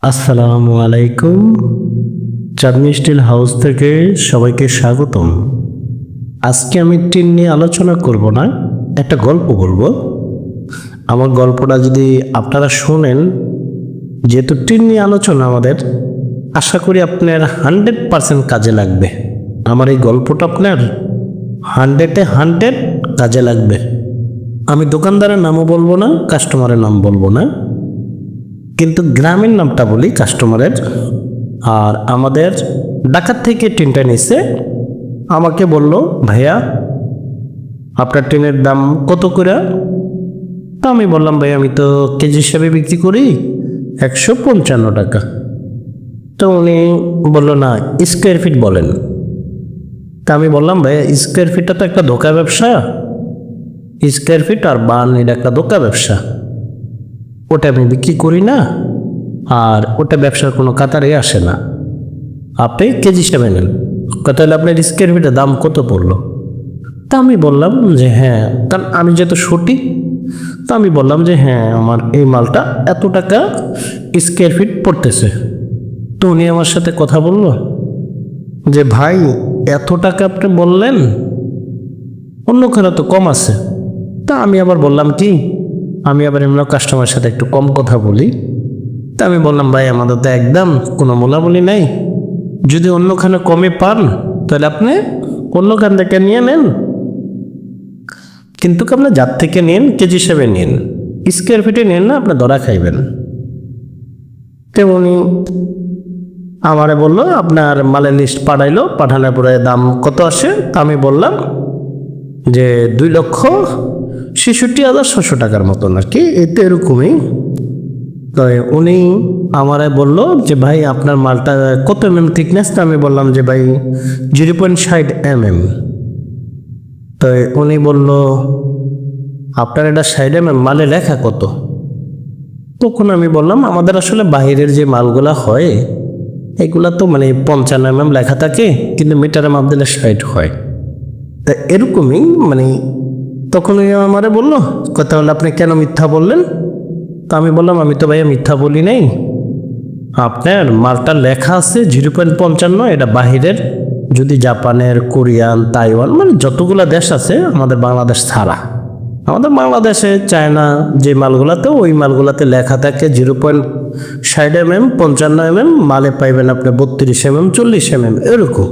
আসসালামু আলাইকুম। চাঁদনি still house থেকে সবাইকে স্বাগতম। আজকে আমি টিন নিয়ে আলোচনা করব না, একটা গল্প বলবো। আমার গল্পটা যদি আপনারা শোনেন, যেহেতু টিন নিয়ে আলোচনা আমাদের, আশা করি আপনার 100% কাজে লাগবে। আমার এই গল্পটা আপনার 100-100 কাজে লাগবে। আমি দোকানদারের নামও বলবো না, কাস্টমারের নাম বলবো না, কিন্তু গ্রামের নামটা বলি কাস্টমারের। আর আমাদের ঢাকার থেকে টিনটা নিচ্ছে, আমাকে বলল, ভাইয়া আপনার টিনের দাম কত করে? তা আমি বললাম, ভাই আমি তো কেজি হিসাবে বিক্রি করি 155 টাকা। তো উনি বললো, না স্কোয়ার ফিট বলেন। তা আমি বললাম, ভাইয়া স্কোয়ার ফিটটা তো একটা ধোঁকা ব্যবসা, স্কোয়ার ফিট আর বান এটা একটা ধোঁকা ব্যবসা, ওটা আমি বিক্রি করি না, আর ওটা ব্যবসার কোনো কাতারে আসে না, আপনি কেজি হিসাবে নেন। কথা হলে আপনার স্কোয়ার ফিটের দাম কত পড়লো? তা আমি বললাম যে হ্যাঁ, কারণ আমি যেহেতু সঠিক, তা আমি বললাম যে হ্যাঁ আমার এই মালটা এত টাকা স্কোয়ার ফিট পড়তেছে। তো উনি আমার সাথে কথা বললো যে ভাই এত টাকা আপনি বললেন, অন্যখানে তো কম আছে। তা আমি আবার বললাম কি, আমি আবার এমন কাস্টমারের সাথে একটু কম কথা বলি। তা আমি বললাম, ভাই আমাদের তো একদম কোনো মোলামুলি নাই, যদি অন্যখানে কমে পান তাহলে আপনি অন্যখান থেকে নিয়ে নেন, কিন্তু আপনি যার থেকে নিন কেজি হিসেবে নিন, স্কোয়ার ফিটে নেন না, আপনি ধরা খাইবেন। তেমনি আমারে বললো আপনার মালের লিস্ট পাঠাইলো, পাঠানোর পরে দাম কত আসে? তা আমি বললাম যে 2,66,600 টাকার মতন আর কি, এতে এরকমই। তো উনি আমারে বললো যে ভাই আপনার মালটা কত থিকনেস? তা আমি বললাম যে ভাই 0.60 তো উনি বলল, আপনার এটা 60 মালে লেখা কত? তখন আমি বললাম, আমাদের আসলে বাইরের যে মালগুলা হয় এগুলা তো 55 লেখা থাকে, কিন্তু মিটারে মাপ দিলে 60 হয়। তা এরকমই তখন উনি আমারে বললো, কথা হলো আপনি কেন মিথ্যা বললেন? তা আমি বললাম, আমি তো ভাইয়া মিথ্যা বলি নাই, আপনার মালটা লেখা আছে 0.55, এটা বাহিরের, যদি জাপানের, কোরিয়ান, তাইওয়ান যতগুলা দেশ আছে আমাদের বাংলাদেশ ছাড়া, আমাদের বাংলাদেশে চায়না যে মালগুলাতে, ওই মালগুলাতে লেখা থাকে 0.60 55 মালে পাইবেন আপনি 32 40 এরকম।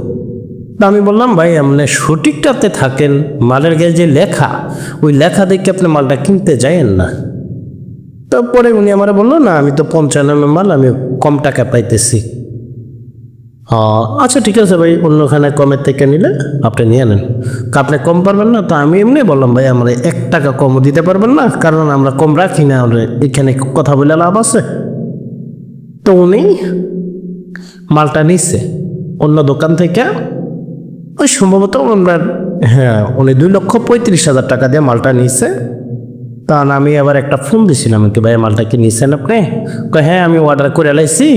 আমি বললাম, ভাই আপনি সঠিকটাতে থাকেন, মালের গায়ে যে লেখা, ওই লেখা দেখে আপনি মালটা কিনতে যাইয়েন না। তারপরে উনি আমার বললো, না আমি তো 55 মাল আমি কম টাকা পাইতেছি। আচ্ছা ঠিক আছে ভাই, অন্যখানে কমের থেকে নিলে আপনি নিয়ে নেন, আপনি কম পারবেন না। তো আমি এমনি বললাম, ভাই আমরা 1 টাকা কমও দিতে পারবেন না, কারণ আমরা কম রাখি না, আমরা এখানে কথা বলে লাভ আছে। তো উনি মালটা নিচ্ছে অন্য দোকান থেকে, ওই সম্ভবত আমরা, হ্যাঁ উনি 2,35,000 টাকা দিয়ে মালটা নিচ্ছে। তখন আমি আবার একটা ফোন দিছিলাম কি, ভাই মালটা কি নিচ্ছেন আপনি? হ্যাঁ আমি অর্ডার করে লাইছি,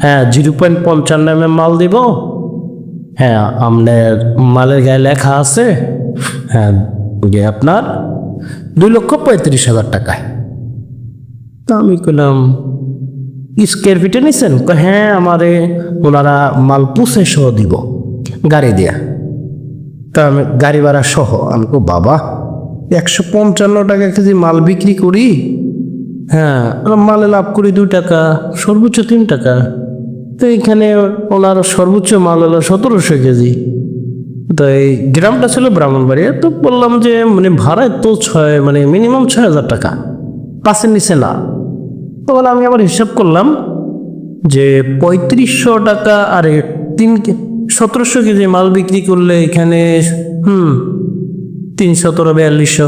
হ্যাঁ 0.55 মাল দিব, হ্যাঁ আপনার মালের গায়ে লেখা আছে, হ্যাঁ আপনার 2,35,000 টাকায়। তা আমি কইলাম, স্কোয়ার ফিটে নিচ্ছেন? হ্যাঁ আমারে ওনারা মাল পুষে সহ দিব গাড়ি দিয়া। তা আমি গাড়ি ভাড়া সহ। আমি বাবা 155 টাকা কেজি মাল বিক্রি করি, হ্যাঁ মালে লাভ করি 2 টাকা, সর্বোচ্চ 3 টাকা। তো এখানে ওনার সর্বোচ্চ মাল হলো 1700 কেজি। তো এই গ্রামটা ছিল ব্রাহ্মণবাড়িয়া। তো বললাম যে ভাড়ায় তো মিনিমাম 6,000 টাকা, 5-এর নিচে না। তো বলে আমি আবার হিসাব করলাম যে 3500 টাকা আর 1700 কেজি মাল বিক্রি করলে এখানে 317-4200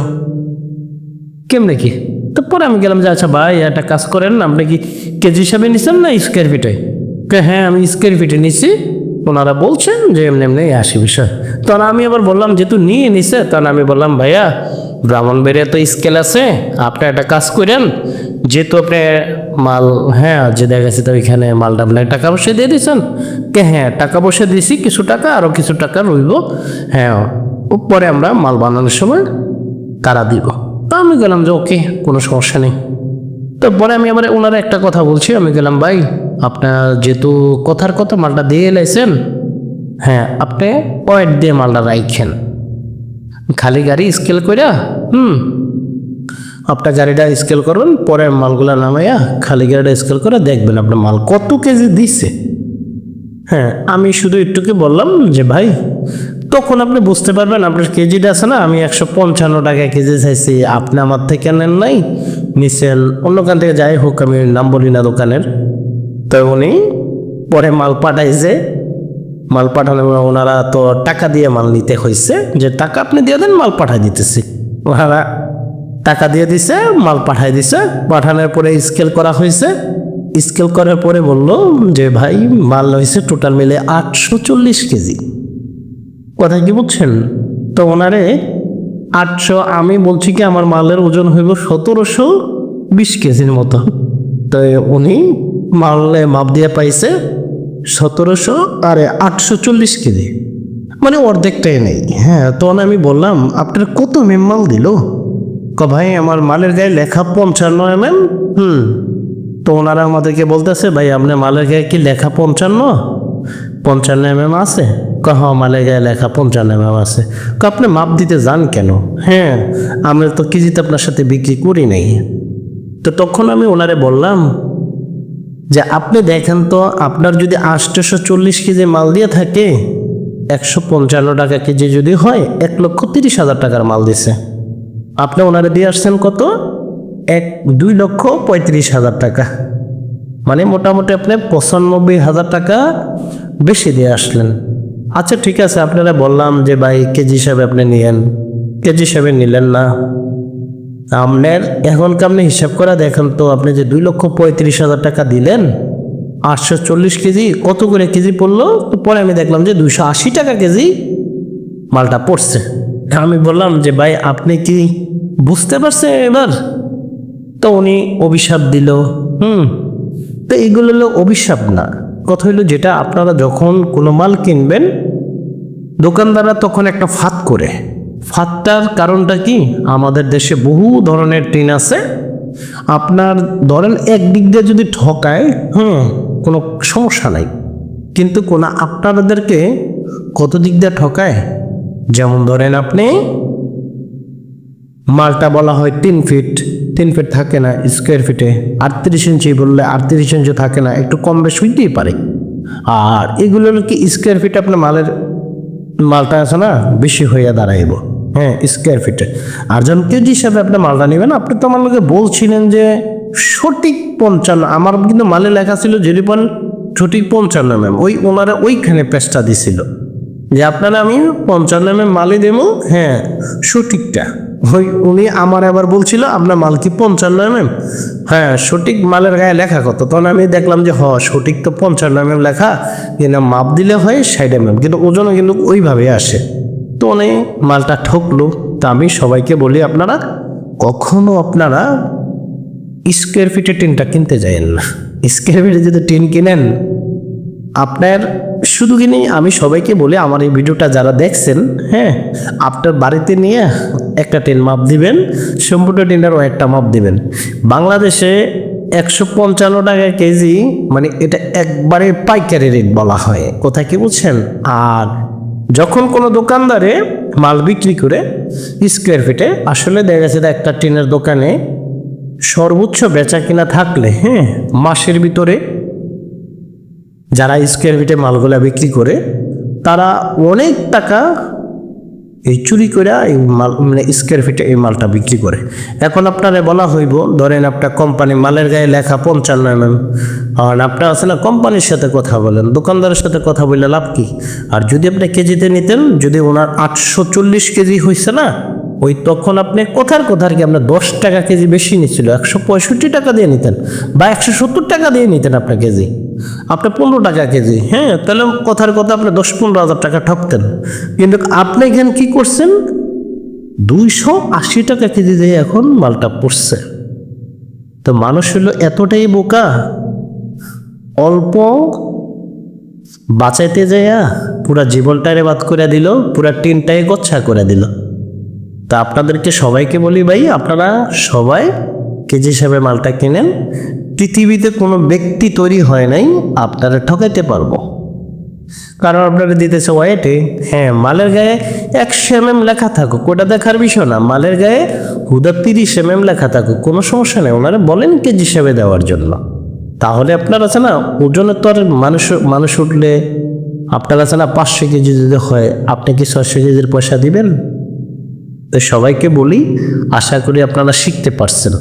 কেমনে কি? তারপরে আমি গেলাম যে আচ্ছা ভাই একটা কাজ করেন, আপনি কি কেজি হিসাবে নিচ্ছেন না স্কোয়ার ফিটে? হ্যাঁ আমি স্কোয়ার ফিটে নিচ্ছি, ওনারা বলছেন যে এমনি এমনি আসি বিষয়। তখন আমি আবার বললাম, যেহেতু নিয়ে নিছে, তখন আমি বললাম, ভাইয়া ব্রাহ্মণবাড়িয়া তো স্কেল আছে, আপনি একটা কাজ করেন, যেহেতু আপনি মাল, হ্যাঁ যে দেখা গেছে তো ওইখানে মালটা আপনি টাকা পয়সা দিয়ে দিয়েছেন, হ্যাঁ টাকা পয়সা দিয়েছি কিছু টাকা, আরও কিছু টাকা রইব, হ্যাঁ পরে আমরা মাল বানানোর সময় তারা দিব। তা আমি গেলাম যে ওকে কোনো সমস্যা নেই। তো পরে আমি আবার ওনারা একটা কথা বলছি, আমি গেলাম ভাই আপনার যেহেতু কথার কথা মালটা দিয়ে এলাইছেন, হ্যাঁ আপনি পয়েন্ট দিয়ে মালটা রাইখেন, খালি গাড়ি স্কেল কইরা আপনার গাড়িটা স্কেল করবেন, পরে মালগুলা নামাইয়া খালি গাড়িটা স্কেল করে দেখবেন আপনার মাল কত কেজি দিচ্ছে। হ্যাঁ আমি শুধু একটুকে বললাম যে ভাই তখন আপনি বুঝতে পারবেন আপনার কেজিটা আছে না, আমি 155 টাকা কেজি চাইছি, আপনি আমার থেকে নেন নাই, নিছেন অন্য কান থেকে, যাই হোক আমি নাম বলি না দোকানের। তো উনি পরে মাল পাঠাইছে, মাল পাঠানো ওনারা তো টাকা দিয়ে মাল নিতে হয়েছে, যে টাকা আপনি দিয়ে দেন মাল পাঠাই দিতেছি, ওনারা টাকা দিয়ে দিছে, মাল পাঠাই দিছে, পাঠানোর পরে স্কেল করা হয়েছে। স্কেল করার পরে বলল যে ভাই মাল হয়েছে টোটাল মিলে 840 কেজি। কথা কি বুঝছেন? তো ওনারে 800, আমি বলছি কি আমার মালের ওজন হইব 1720 কেজির মতো। তো উনি মালে মাপ দিয়ে পাইছে 1700 আর 840 কেজি, মানে অর্ধেকটাই নেই। হ্যাঁ তখন আমি বললাম আপনার কত মাল দিল? ভাই আমার মালের গায়ে লেখা 55 mm। তো ওনারা আমাদেরকে বলতেছে ভাই আপনার মালের গায়ে কি লেখা 55 mm আছে? হ্যাঁ মালের গায়ে লেখা 55 mm আছে। আপনি মাপ দিতে যান কেন? হ্যাঁ আমরা তো কেজিতে আপনার সাথে বিক্রি করি নাই। তো তখন আমি ওনারে বললাম যে আপনি দেখেন তো, আপনার যদি 840 কেজি মাল দিয়ে থাকে, 155 টাকা কেজি যদি হয়, 1,30,000 টাকার মাল দিছে। আপনি ওনারে দিয়ে আসছেন কত? 2,35,000 টাকা, মানে মোটামুটি আপনি 95,000 টাকা বেশি দিয়ে আসলেন। আচ্ছা ঠিক আছে, আপনারা বললাম যে ভাই কেজি হিসাবে আপনি নিয়েন, কেজি হিসাবে নিলেন না। আপনার এখনকে আপনি হিসাব করে দেখেন তো, আপনি যে 2,35,000 টাকা দিলেন, 840 কেজি কত করে কেজি পড়লো? তো পরে আমি দেখলাম যে 280 টাকা কেজি মালটা পড়ছে। আমি বললাম যে ভাই আপনি কি বুঝতে পারছেন এবার? তো উনি অভিশাপ দিল। তো এইগুলো হলো অভিশাপ না, কথা হইলো যেটা আপনারা যখন কোনো মাল কিনবেন, দোকানদাররা তখন একটা ফাঁদ করে। ফাঁদটার কারণটা কি? আমাদের দেশে বহু ধরনের টিন আছে, আপনার ধরেন একদিক দিয়ে যদি ঠকায় কোনো সমস্যা নাই, কিন্তু আপনাদেরকে কত দিক দিয়ে ঠকায়? যেমন ধরেন আপনি মালটা বলা হয় 3 ফিট, 3 ফিট থাকে না স্কোয়ার ফিটে, 38 ইঞ্চি বললে 38 ইঞ্চি থাকে না, একটু কম বেশ হইতেই পারে। আর এগুলো কি স্কোয়ার ফিট আপনার মালটা আছে না বেশি হইয়া দাঁড়াইব, হ্যাঁ স্কোয়ার ফিটে। আর যখন কেজি হিসাবে আপনি মালটা নেবেন, আপনি তো আমার লোকে বলছিলেন যে সঠিক 55, আমার কিন্তু মালে লেখা ছিল জেরিপন সঠিক 55 mm, ওনারা ওইখানে পেস্টটা দিছিল যে আপনারা আমি 55 mm মালে দেবো, হ্যাঁ সঠিকটা। উনি আমার আবার বলছিল আপনার মাল কি 55 mm? হ্যাঁ সঠিক মালের গায়ে লেখা কত? তখন আমি দেখলাম যে সঠিক তো 55 mm লেখা, কিন্তু মাপ দিলে হয় 60 mm, কিন্তু ওজনও কিন্তু ওইভাবে আসে। তো উনি মালটা ঠকলো। তা আমি সবাইকে বলি আপনারা কখনো আপনারা স্কোয়ার ফিটে টিনটা কিনতে যাইেন না। স্কোয়ার ফিটে যদি টিন কিনেন আপনার শুধু কিনি, আমি সবাইকে বলি আমার এই ভিডিওটা যারা দেখছেন, হ্যাঁ আপনার বাড়িতে নিয়ে একটা টিন মাপ দিবেন, সম্পূর্ণ টিনেরও একটা মাপ দিবেন। বাংলাদেশে 155 টাকা কেজি, মানে এটা একবারে পাইকারি রেট বলা হয়, কোথায় কি বুঝছেন? আর যখন কোনো দোকানদারে মাল বিক্রি করে স্কোয়ার ফিটে, আসলে দেখা গেছে একটা টিনের দোকানে সর্বোচ্চ বেচা কিনা থাকলে, হ্যাঁ মাসের ভিতরে যারা স্কোয়ার ফিটে মালগুলা বিক্রি করে তারা অনেক টাকা এই চুরি করে এই মাল, মানে স্কোয়ার ফিটে এই মালটা বিক্রি করে। এখন আপনারা বলা হইব, ধরেন আপনার কোম্পানি মালের গায়ে লেখা 55 mm, আর আপনার আছে না কোম্পানির সাথে কথা বলেন, দোকানদারের সাথে কথা বললে লাভ কি? আর যদি আপনি কেজিতে নিতেন, যদি ওনার 840 কেজি হয়েছে না, তখন আপনি কোথার কি আপনার 10 টাকা কেজি বেশি নিচ্ছিল, 165 টাকা দিয়ে নিতেন বা 170 টাকা দিয়ে নিতেন আপনার কেজি, আপনি 15 টাকা কেজি, হ্যাঁ তাহলে কথার কথা আপনি 10-15 হাজার টাকা ঠকতেন। কিন্তু আপনি এখানে কি করছেন? 280 টাকা কেজি দিয়ে এখন মালটা পড়ছে। তো মানুষ হলো এতটাই বোকা, অল্প বাঁচাইতে যাইয়া পুরা জীবনটারে বাদ করে দিল, পুরা টিনটাই গচ্ছা করে দিল। তা আপনাদেরকে সবাইকে বলি ভাই, আপনারা সবাই কেজি হিসাবে মালটা কিনেন, পৃথিবীতে কোনো ব্যক্তি তৈরি হয় নাই আপনারা ঠকাইতে পারবো। কারণ আপনারা দিতেছে ওয়েটে, হ্যাঁ মালের গায়ে 100 mm লেখা থাকুক, ওটা দেখার বিষয় না। মালের গায়ে হুদা 30 mm লেখা থাকুক, কোনো সমস্যা নেই, ওনারা বলেন কেজি হিসাবে দেওয়ার জন্য। তাহলে আপনার আছে না ওজনে তো আর মানুষ উঠলে আপনার আছে না 500 কেজি যদি হয়, আপনি কি 600 কেজির পয়সা দিবেন? তো সবাইকে বলি, আশা করি আপনারা শিখতে পারছেন।